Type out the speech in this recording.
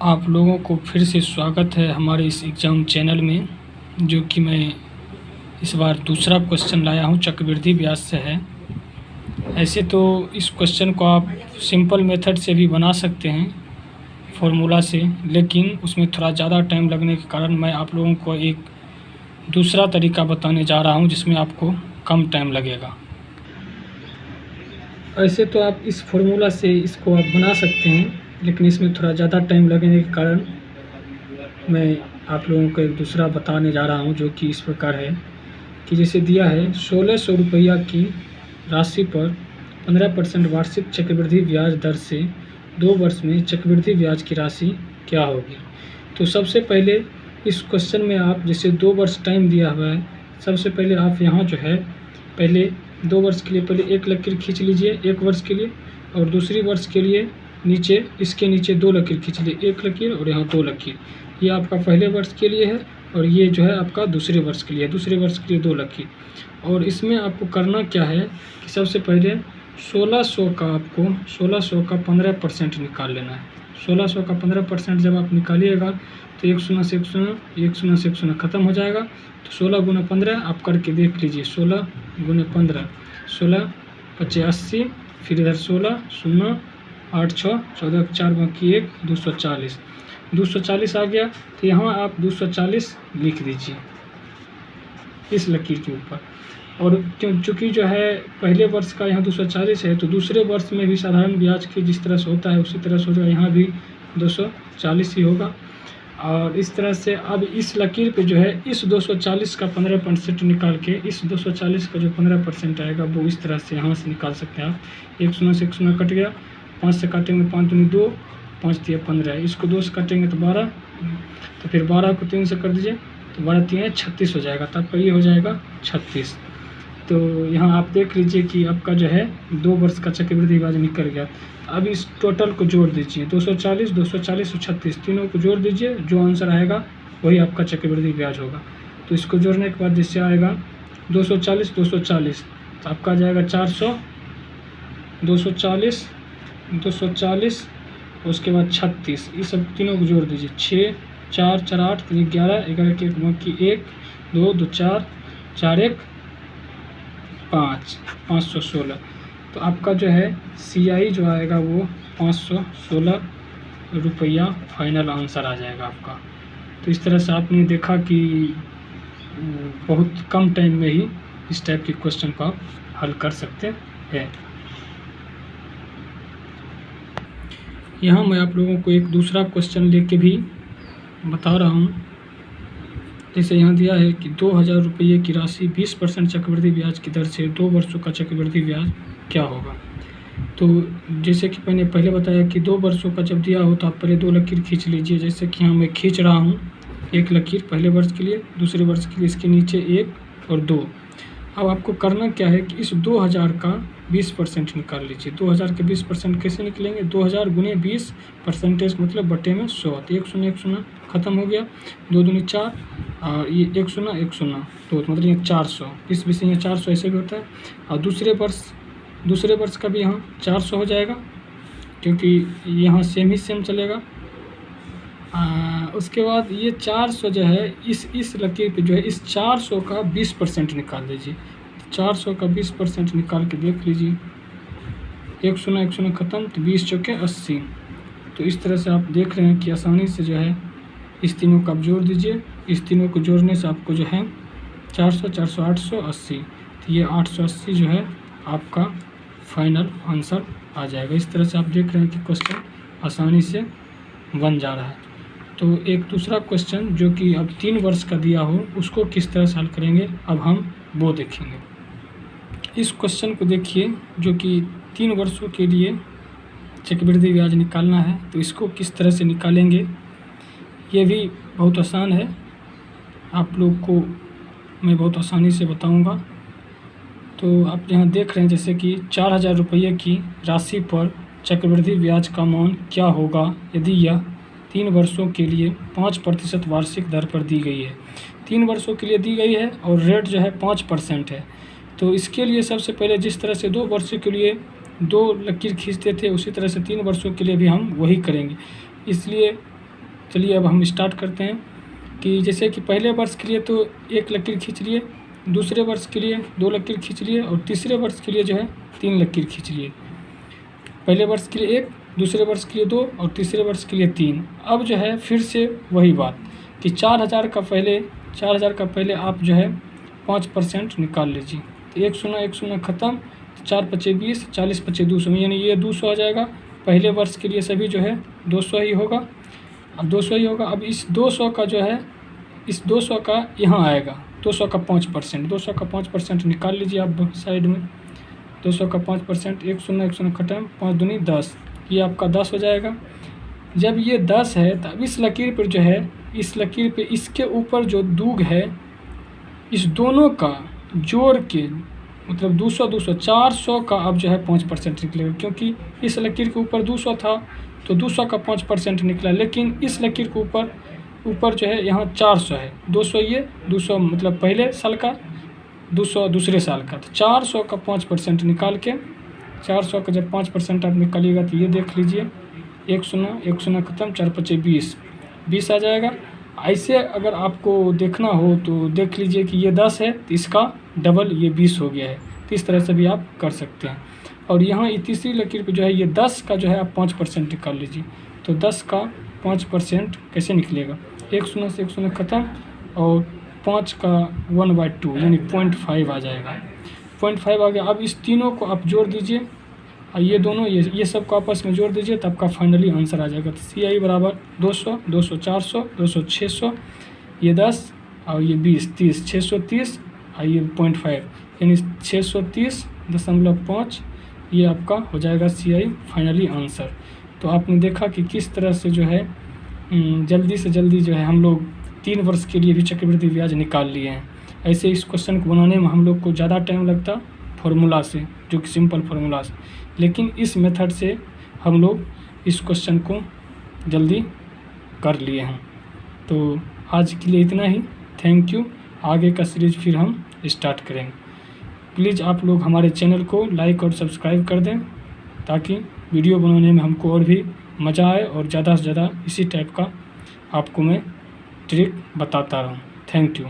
आप लोगों को फिर से स्वागत है हमारे इस एग्ज़ाम चैनल में, जो कि मैं इस बार दूसरा क्वेश्चन लाया हूँ चक्रवृद्धि ब्याज से है। ऐसे तो इस क्वेश्चन को आप सिंपल मेथड से भी बना सकते हैं फॉर्मूला से, लेकिन उसमें थोड़ा ज़्यादा टाइम लगने के कारण मैं आप लोगों को एक दूसरा तरीका बताने जा रहा हूँ जिसमें आपको कम टाइम लगेगा। ऐसे तो आप इस फॉर्मूला से इसको आप बना सकते हैं, लेकिन इसमें थोड़ा ज़्यादा टाइम लगने के कारण मैं आप लोगों को एक दूसरा बताने जा रहा हूं, जो कि इस प्रकार है कि जैसे दिया है 1600 रुपया की राशि पर 15% वार्षिक चक्रवृद्धि ब्याज दर से 2 वर्ष में चक्रवृद्धि ब्याज की राशि क्या होगी। तो सबसे पहले इस क्वेश्चन में आप जैसे 2 वर्ष टाइम दिया हुआ है, सबसे पहले आप यहाँ जो है पहले 2 वर्ष के लिए पहले एक लकीर खींच लीजिए 1 वर्ष के लिए, और दूसरी वर्ष के लिए नीचे इसके नीचे 2 लकीर खींच लीजिए, 1 लकीर और यहाँ 2 लकीर। ये आपका पहले वर्ष के लिए है और ये जो है आपका दूसरे वर्ष के लिए है, दूसरे वर्ष के लिए 2 लकीर। और इसमें आपको करना क्या है कि सबसे पहले 1600 का आपको 1600 का 15% निकाल लेना है। 1600 का 15% जब आप निकालिएगा तो 1 शून्य से 1 शून्य, 1 शून्य से 1 शून्य खत्म हो जाएगा। तो 16 गुना 15 आप करके देख लीजिए, 16 गुना 15, 16 25 80, फिर इधर 16 शून्य 8 6 14 4 बाकी 1 240, 240 आ गया। तो यहाँ आप 240 लिख दीजिए इस लकीर के ऊपर। और चूँकि जो है पहले वर्ष का यहाँ 240 है, तो दूसरे वर्ष में भी साधारण ब्याज की जिस तरह से होता है उसी तरह से हो जाएगा, यहाँ भी 240 ही होगा। और इस तरह से अब इस लकीर पे जो है इस 240 का 15% निकाल के इस 240 का जो 15% आएगा वो इस तरह से यहाँ से निकाल सकते हैं आप। 1 शून्य से 1 शून्य कट गया, 5 से काटेंगे 5 दूनी 2, 5 तिया 15, इसको 2 से काटेंगे तो 12, तो फिर 12 को 3 से कर दीजिए तो 12 तिया 36 हो जाएगा, तब का ये हो जाएगा 36। तो यहाँ आप देख लीजिए कि आपका जो है 2 वर्ष का चक्रवृद्धि ब्याज निकल गया। अब इस टोटल को जोड़ दीजिए, 240 240 और 36 तीनों को जोड़ दीजिए, जो आंसर आएगा वही आपका चक्रवृद्धि ब्याज होगा। तो इसको जोड़ने के बाद जिससे आएगा 240 240, तो आपका आ जाएगा 400, 240 240, उसके बाद 36, ये सब तीनों को जोड़ दीजिए, 6 4 4 8 3 11 11 के बाकी 1 2 2 4 4 1 5 516। तो आपका जो है CI जो आएगा वो 516 रुपया फाइनल आंसर आ जाएगा आपका। तो इस तरह से आपने देखा कि बहुत कम टाइम में ही इस टाइप के क्वेश्चन को आप हल कर सकते हैं। यहाँ मैं आप लोगों को एक दूसरा क्वेश्चन लेके भी बता रहा हूँ। जैसे यहाँ दिया है कि 2000 रुपये की राशि 20% चक्रवृद्धि ब्याज की दर से 2 वर्षों का चक्रवृद्धि ब्याज क्या होगा। तो जैसे कि मैंने पहले बताया कि 2 वर्षों का जब दिया हो तो आप पहले 2 लकीर खींच लीजिए। जैसे कि यहाँ मैं खींच रहा हूँ 1 लकीर पहले वर्ष के लिए, दूसरे वर्ष के लिए इसके नीचे 1 और 2। अब आपको करना क्या है कि इस 2000 का 20% निकाल लीजिए। 2000 के 20% कैसे निकलेंगे, 2000 गुने 20 परसेंटेज मतलब बटे में 100, तो 1 शून्य 1 शून्य खत्म हो गया, 2 दूनी 4 और ये 1 शून्य 1 शून्य, तो मतलब ये 400, इस विषय में 400 ऐसे भी होता है। और दूसरे वर्ष का भी यहाँ 400 हो जाएगा, क्योंकि यहाँ सेम चलेगा। उसके बाद ये 400 जो है इस लकीर पे जो है इस 400 का 20% निकाल लीजिए। 400 का 20% निकाल के देख लीजिए, 1 शून्य 1 शून्य खत्म, तो 20 चौके 80। तो इस तरह से आप देख रहे हैं कि आसानी से जो है इस तीनों का आप जोड़ दीजिए। इस तीनों को जोड़ने से आपको जो है 400 400 880, तो ये 880 जो है आपका फाइनल आंसर आ जाएगा। इस तरह से आप देख रहे हैं कि क्वेश्चन आसानी से बन जा रहा है। तो एक दूसरा क्वेश्चन जो कि अब 3 वर्ष का दिया हो उसको किस तरह से हल करेंगे, अब हम वो देखेंगे। इस क्वेश्चन को देखिए, जो कि 3 वर्षों के लिए चक्रवृद्धि ब्याज निकालना है, तो इसको किस तरह से निकालेंगे ये भी बहुत आसान है। आप लोग को मैं बहुत आसानी से बताऊंगा। तो आप यहाँ देख रहे हैं जैसे कि 4000 रुपये की राशि पर चक्रवृद्धि ब्याज का मान क्या होगा यदि यह 3 वर्षों के लिए 5% वार्षिक दर पर दी गई है। 3 वर्षों के लिए दी गई है और रेट जो है 5% है। तो इसके लिए सबसे पहले जिस तरह से 2 वर्षों के लिए 2 लकीर खींचते थे, उसी तरह से 3 वर्षों के लिए भी हम वही करेंगे। इसलिए चलिए अब हम स्टार्ट करते हैं कि जैसे कि पहले वर्ष के लिए तो एक लकीर खींच लिए, दूसरे वर्ष के लिए 2 लकीर खींच लिए और तीसरे वर्ष के लिए जो है 3 लकीर खींच लिए। पहले वर्ष के लिए 1, दूसरे वर्ष के लिए 2 और तीसरे वर्ष के लिए 3। अब जो है फिर से वही बात कि 4,000 का पहले आप जो है 5% निकाल लीजिए। तो 1 शून्य ख़त्म, 4 पचे 20, 40 पचे 200 में, यानी ये 200 आ जाएगा। पहले वर्ष के लिए सभी जो है 200 ही होगा, अब 200 ही होगा। अब इस 200 का जो है, इस 200 का यहाँ आएगा 200 का 5%, 200 का 5% निकाल लीजिए आप साइड में। 200 का 5%, 1 शून्य ख़त्म, 5 दूनी 10, ये आपका 10 हो जाएगा। जब ये 10 है तब इस लकीर पर जो है, इस लकीर पे इसके ऊपर जो दूग है, इस दोनों का जोड़ के मतलब 200 400 का अब जो है 5% निकलेगा, क्योंकि इस लकीर के ऊपर 200 था तो 200 का 5% निकला, लेकिन इस लकीर के ऊपर जो है यहाँ 400 है। 200 ये 200 मतलब पहले साल का, 200 दूसरे साल का, तो 400 का 5% निकाल के, 400 का जब 5% आप निकालिएगा तो ये देख लीजिए 1 शून्य ख़त्म, 4 पचे 20 आ जाएगा। ऐसे अगर आपको देखना हो तो देख लीजिए कि ये 10 है तो इसका डबल ये 20 हो गया है। तो इस तरह से भी आप कर सकते हैं। और यहाँ तीसरी लकीर पे जो है ये 10 का जो है आप 5% निकाल लीजिए। तो 10 का 5% कैसे निकलेगा, 1 शून्य से 1 शून्य ख़त्म और 5 का 1/2 यानी 0.5 आ जाएगा। 0.5 आ गया। अब इस तीनों को आप जोड़ दीजिए और ये दोनों ये सब को आपस में जोड़ दीजिए, तब का फाइनली आंसर आ जाएगा। तो CI बराबर 200, 200 400, 200 600, ये 10 और ये 20 30, 630 और ये 0.5 यानी 630.5, ये आपका हो जाएगा CI फाइनली आंसर। तो आपने देखा कि किस तरह से जो है जल्दी से जल्दी जो है हम लोग 3 वर्ष के लिए भी चक्रवृद्धि ब्याज निकाल लिए हैं। ऐसे इस क्वेश्चन को बनाने में हम लोग को ज़्यादा टाइम लगता फार्मूला से, जो कि सिंपल फार्मूला से, लेकिन इस मेथड से हम लोग इस क्वेश्चन को जल्दी कर लिए हैं। तो आज के लिए इतना ही, थैंक यू। आगे का सीरीज़ फिर हम स्टार्ट करेंगे। प्लीज़ आप लोग हमारे चैनल को लाइक और सब्सक्राइब कर दें, ताकि वीडियो बनाने में हमको और भी मज़ा आए और ज़्यादा से ज़्यादा इसी टाइप का आपको मैं ट्रिक बताता रहूँ। Thank you.